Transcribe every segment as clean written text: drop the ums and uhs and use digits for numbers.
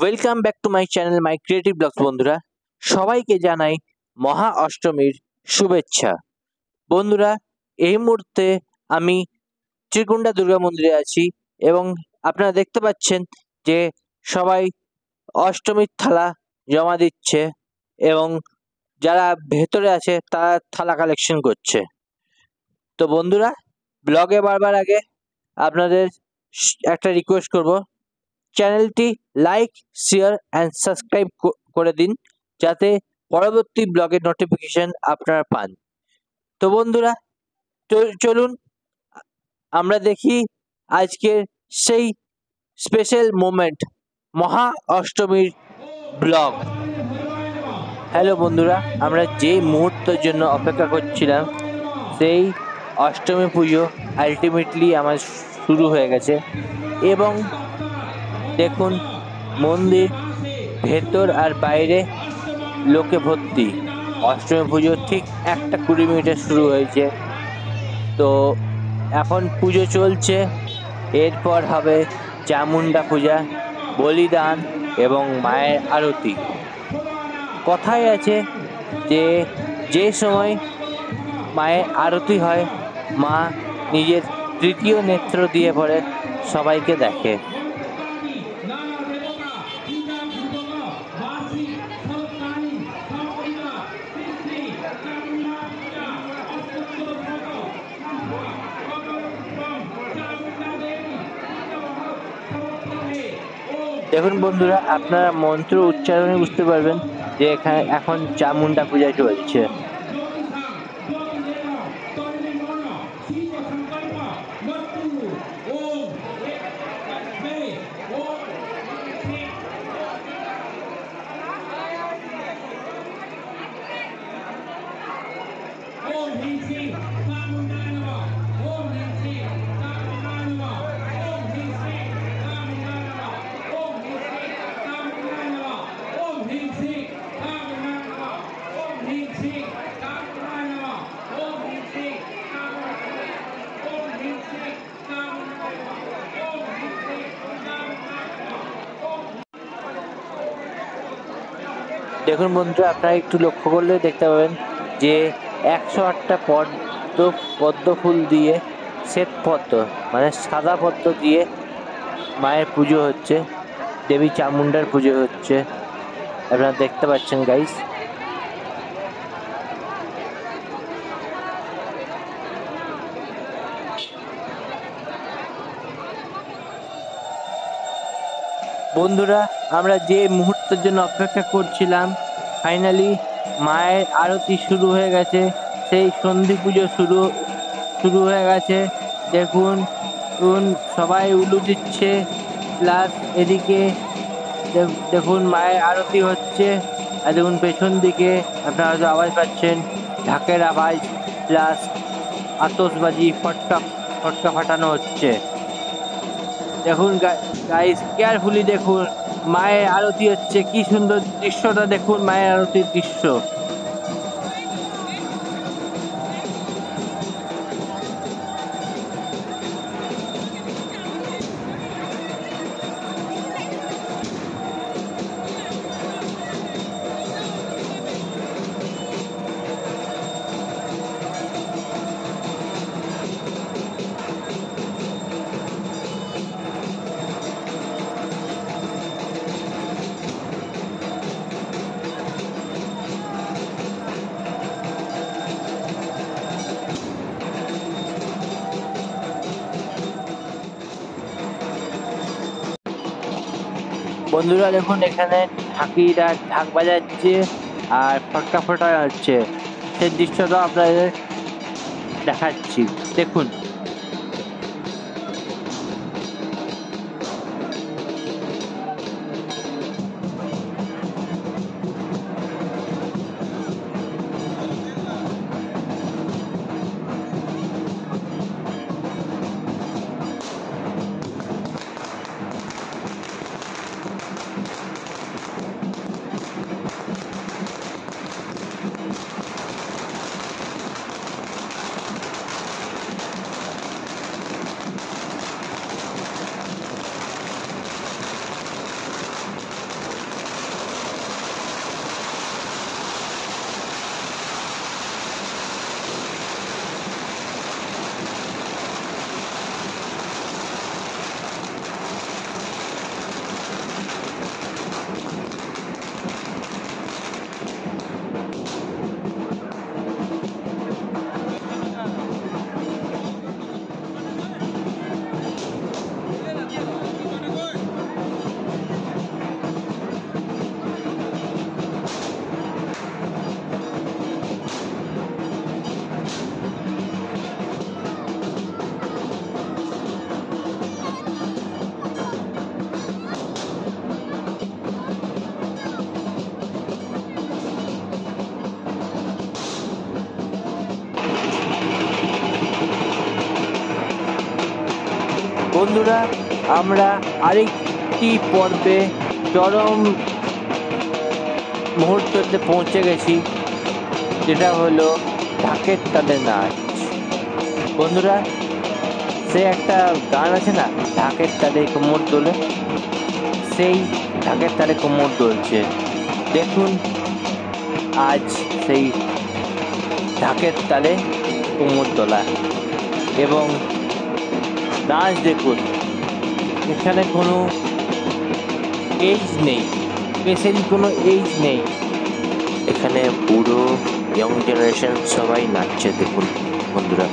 Welcome back to my channel my creative blogs. বন্ধুরা, সবাইকে জানাই মহা অষ্টমীর শুভেচ্ছা। বন্ধুরা, এই মুহূর্তে আমি ত্রিকুণ্ডা দুর্গা মন্দিরে আছি এবং আপনারা দেখতে পাচ্ছেন যে সবাই অষ্টমীর থালা জমা দিচ্ছে এবং যারা ভেতরে আছে তারা থালা কালেকশন করছে। তো বন্ধুরা, ব্লগে বারবার আগে আপনাদের একটা রিকোয়েস্ট করব, চ্যানেলটি লাইক, শেয়ার অ্যান্ড সাবস্ক্রাইব করে দিন যাতে পরবর্তী ব্লগের নোটিফিকেশন আপনারা পান। তো বন্ধুরা, চলুন আমরা দেখি আজকের সেই স্পেশাল মোমেন্ট, মহা অষ্টমীর ব্লগ। হ্যালো বন্ধুরা, আমরা যে মুহূর্তের জন্য অপেক্ষা করছিলাম সেই অষ্টমী পুজো আলটিমেটলি আমার শুরু হয়ে গেছে এবং দেখুন মন্দির ভেতর আর বাইরে লোকে ভর্তি। অষ্টমী পুজো ঠিক 1:20 শুরু হয়েছে। তো এখন পুজো চলছে, এরপর হবে চামুণ্ডা পূজা, বলিদান এবং মায়ের আরতি। কথায় আছে যে সময় মায়ের আরতি হয় মা নিজের তৃতীয় নেত্র দিয়ে পড়ে সবাইকে দেখে। দেখুন বন্ধুরা, আপনারা মন্ত্র উচ্চারণে বুঝতে পারবেন যে এখানে এখন চামুণ্ডা পূজা চলছে। দেখুন বন্ধুরা, আপনারা একটু লক্ষ্য করলে দেখতে পাবেন যে 108টা পদ্ম ফুল দিয়ে, শ্বেত পদ্ম মানে সাদা পদ্ম দিয়ে মায়ের পুজো হচ্ছে, দেবী চামুণ্ডার পুজো হচ্ছে। আপনারা দেখতে পাচ্ছেন গাইস। বন্ধুরা, আমরা যে মুহূর্তের জন্য অপেক্ষা করছিলাম ফাইনালি মায়ের আরতি শুরু হয়ে গেছে। সেই সন্ধি পুজো শুরু হয়ে গেছে। দেখুন সবাই উলু দিচ্ছে, প্লাস এদিকে দেখুন মায়ের আরতি হচ্ছে। আর দেখুন পেছন দিকে আপনারা হয়তো আওয়াজ পাচ্ছেন, ঢাকের আওয়াজ প্লাস আতশবাজি, ফটকা ফাটানো হচ্ছে। দেখুন গাইস, কেয়ারফুলি দেখুন মায়ের আরতি হচ্ছে। কি সুন্দর দৃশ্যটা দেখুন, মায়ের আরতির দৃশ্য। বন্ধুরা দেখুন, এখানে ঢাকিরা ঢাক বাজাচ্ছে আর ফটকা ফোটা হচ্ছে। সেই দৃশ্যটা আপনাদের দেখাচ্ছি, দেখুন। বন্ধুরা, আমরা আরেকটি পর্বে চরম মুহূর্ততে পৌঁছে গেছি, যেটা হলো ঢাকের তালে নাচ। বন্ধুরা, সে একটা গান আছে না, ঢাকের তালে কোমর দোলে, সেই ঢাকের তালে কোমর দোলছে। দেখুন আজ সেই ঢাকের তালে কোমর দোলা এবং নাচ দেখুন। এখানে কোনো এজ নেই, স্পেশালি কোনো এজ নেই। এখানে পুরো ইয়ং জেনারেশন সবাই নাচছে দেখুন বন্ধুরা।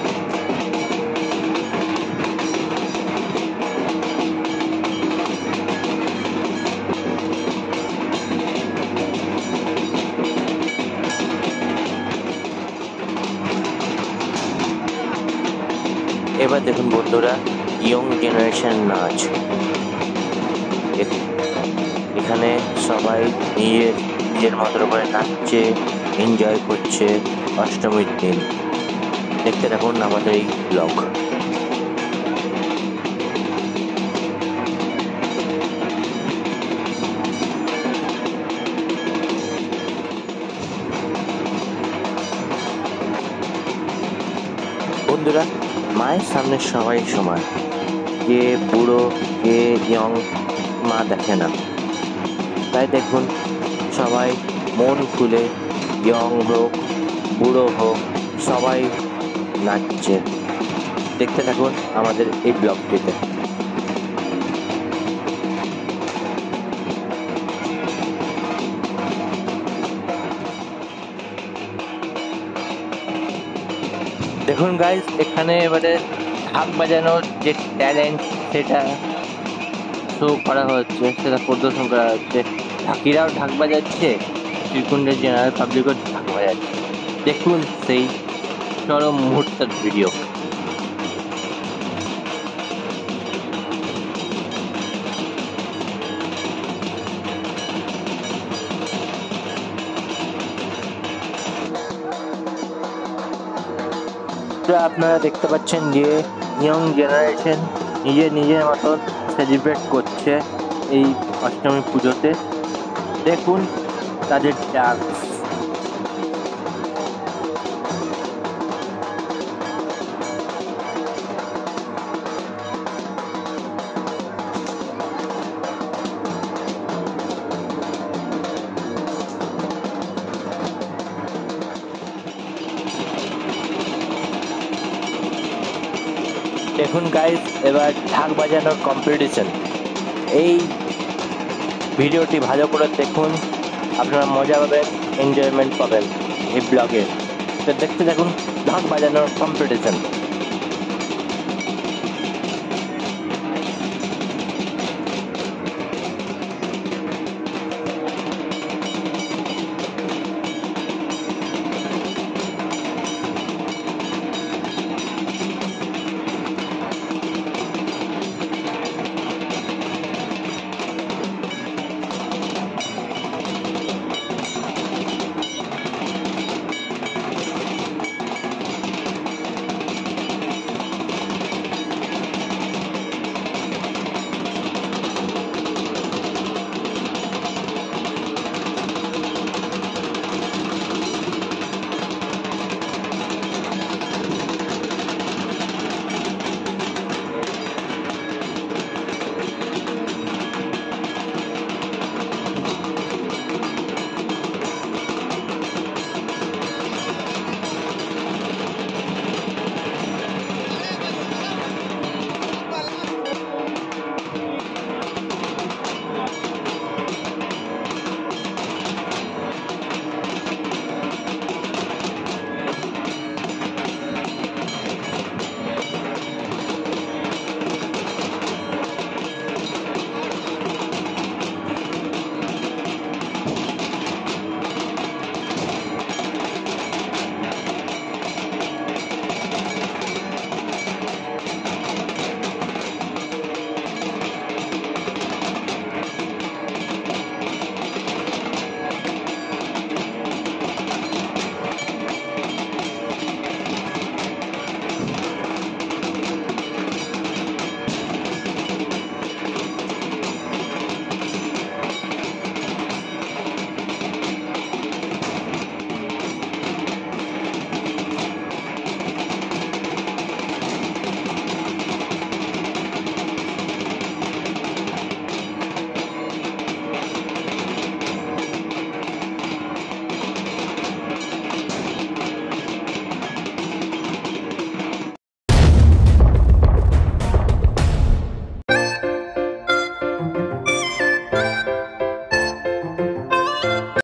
এবার দেখুন বন্ধুরা, ইয়ং জেনারেশন নাচ। এখানে সবাই নিজের মতো করে নাচছে, এনজয় করছে অষ্টমীর দিন। দেখতে থাকুন আমাদের এই ব্লগ। বন্ধুরা, মায়ের সামনে সবাই সমান, কে বুড়ো কে ইয়ং মা দেখে না। তাই দেখুন সবাই মন খুলে, ইয়ং হোক বুড়ো হোক সবাই নাচছে। দেখতে থাকুন আমাদের এই ব্লগটিতে। দেখুন গাইজ, এখানে এবারে ঢাক বাজানোর যে ট্যালেন্ট সেটা শো করা হচ্ছে, সেটা প্রদর্শন করা হচ্ছে। ঢাকিরাও ঢাক বাজাচ্ছে, শ্রীকুণ্ডের জেনারেল পাবলিকও ঢাক বাজাচ্ছে। দেখুন সেই চরম মুহূর্তের ভিডিও। আপনারা দেখতে পাচ্ছেন যে ইয়ং জেনারেশন নিজের মতন সেলিব্রেট করছে এই অষ্টমী পুজোতে। দেখুন তাদের ডান্স। দেখুন গাইস, এবার ঢাক বাজানোর কম্পিটিশন। এই ভিডিওটি ভালো করে দেখুন, আপনারা মজা পাবেন, এনজয়মেন্ট পাবেন এই ব্লগে। তো দেখতে থাকুন ঢাক বাজানোর কম্পিটিশন।